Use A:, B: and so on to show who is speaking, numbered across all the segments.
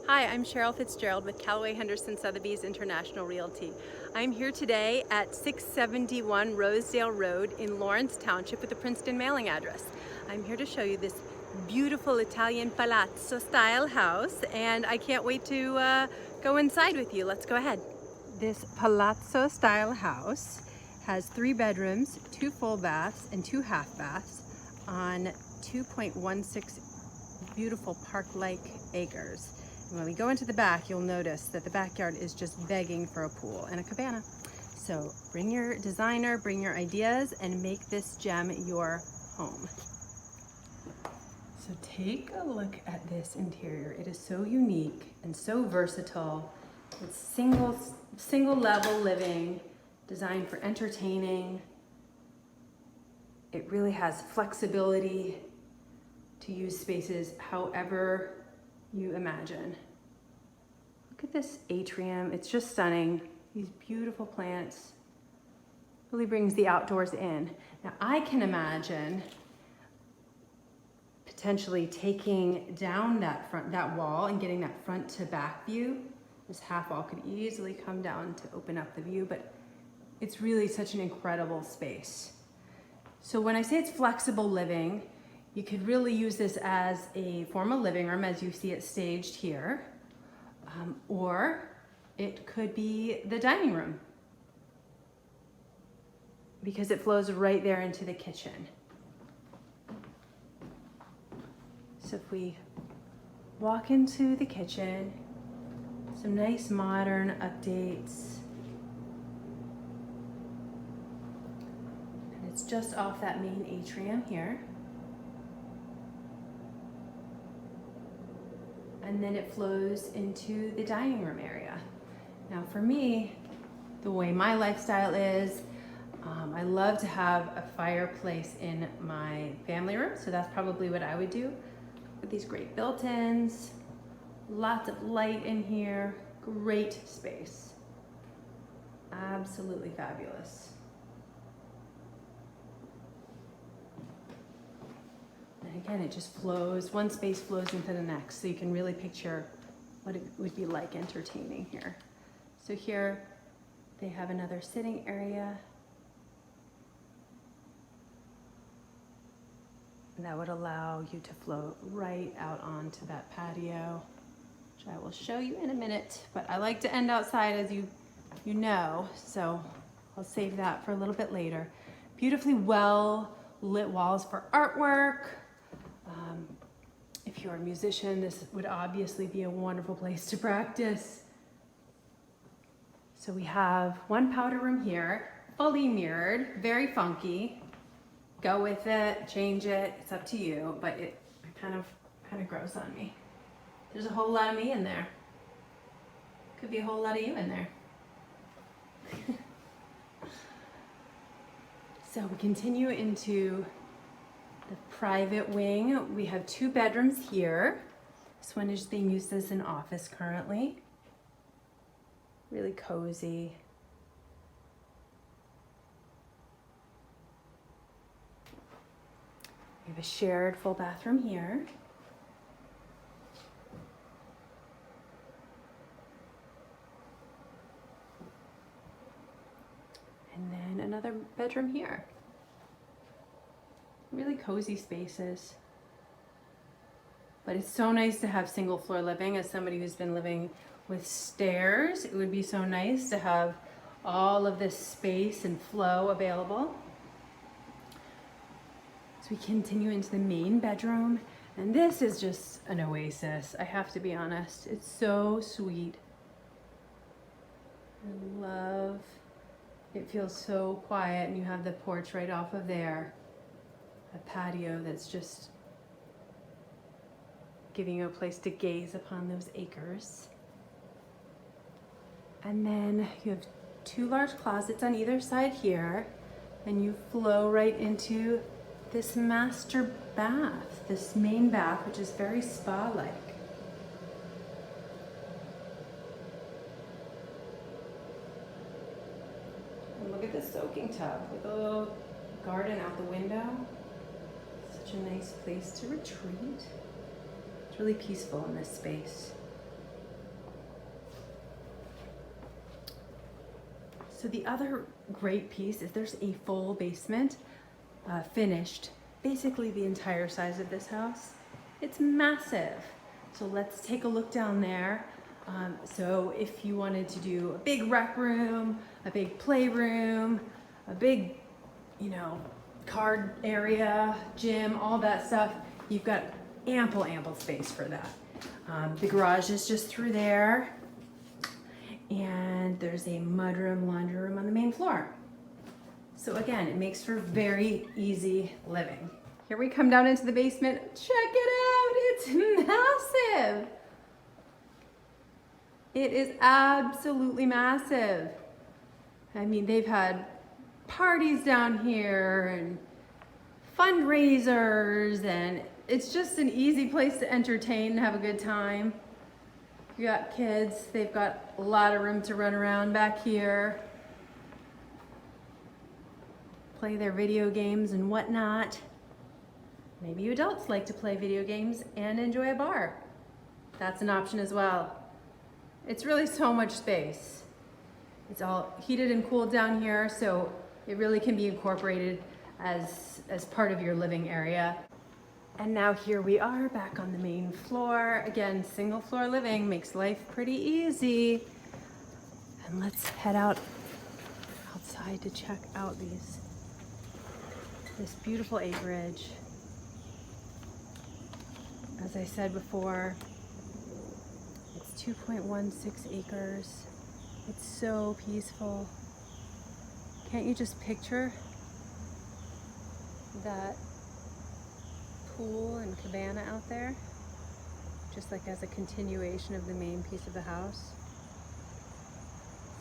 A: Hi, I'm Cheryl Fitzgerald with Callaway, Henderson, Sotheby's International Realty. I'm here today at 671 Rosedale Road in Lawrence Township with the Princeton mailing address. I'm here to show you this beautiful Italian palazzo style house, and I can't wait to go inside with you. Let's go ahead. This palazzo style house has 3 bedrooms, 2 full baths, and 2 half baths on 2.16 beautiful park-like acres. And when we go into the back, you'll notice that the backyard is just begging for a pool and a cabana. So bring your designer, bring your ideas, and make this gem your home. So take a look at this interior. It is so unique and so versatile. It's single level living, designed for entertaining. It really has flexibility to use spaces however you imagine. Look at this atrium. It's just stunning. These beautiful plants really brings the outdoors in. Now I can imagine potentially taking down that wall and getting that front to back view. This half wall could easily come down to open up the view, but it's really such an incredible space. So when I say it's flexible living, you could really use this as a formal living room as you see it staged here, or it could be the dining room because it flows right there into the kitchen. So if we walk into the kitchen, some nice modern updates. And it's just off that main atrium here. And then it flows into the dining room area. Now for me, the way my lifestyle is, I love to have a fireplace in my family room, so that's probably what I would do. With these great built-ins, lots of light in here, great space. Absolutely fabulous. And again, it just flows, one space flows into the next, so you can really picture what it would be like entertaining here. So here they have another sitting area. And that would allow you to float right out onto that patio, which I will show you in a minute. But I like to end outside, as you know, so I'll save that for a little bit later. Beautifully well lit walls for artwork. If you're a musician, this would obviously be a wonderful place to practice. So we have one powder room here, fully mirrored, very funky. Go with it, change it, it's up to you, but it kind of grows on me. There's a whole lot of me in there. Could be a whole lot of you in there. So we continue into the private wing. We have 2 bedrooms here. This one is being used as an office currently. Really cozy. We have a shared full bathroom here. And then another bedroom here. Really cozy spaces. But it's so nice to have single floor living. As somebody who's been living with stairs, it would be so nice to have all of this space and flow available. So we continue into the main bedroom, and this is just an oasis, I have to be honest. It's so sweet. I love, it feels so quiet, and you have the porch right off of there. A patio that's just giving you a place to gaze upon those acres. And then you have 2 large closets on either side here, and you flow right into this master bath, this main bath, which is very spa-like. And look at this soaking tub with a little garden out the window. Such a nice place to retreat. It's really peaceful in this space. So the other great piece is there's a full basement, finished, basically the entire size of this house. It's massive. So let's take a look down there. So if you wanted to do a big rec room, a big playroom, a big, card area, gym, all that stuff, you've got ample space for that. The garage is just through there, and there's a mudroom, laundry room on the main floor. So again, it makes for very easy living. Here we come down into the basement. Check it out, it's massive. It is absolutely massive. I mean, they've had parties down here and fundraisers, and it's just an easy place to entertain and have a good time. You got kids, they've got a lot of room to run around back here, play their video games and whatnot. Maybe you adults like to play video games and enjoy a bar. That's an option as well. It's really so much space. It's all heated and cooled down here, so it really can be incorporated as part of your living area. And now here we are back on the main floor. Again, single floor living makes life pretty easy. And let's head outside to check out this beautiful acreage. As I said before, it's 2.16 acres. It's so peaceful. Can't you just picture that pool and cabana out there? Just like as a continuation of the main piece of the house.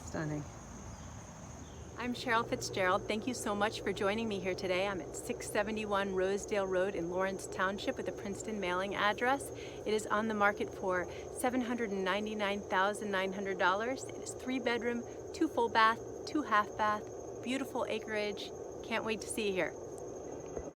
A: Stunning. I'm Cheryl Fitzgerald. Thank you so much for joining me here today. I'm at 671 Rosedale Road in Lawrence Township with a Princeton mailing address. It is on the market for $799,900. It is 3-bedroom, 2 full bath, 2 half bath, beautiful acreage. Can't wait to see you here.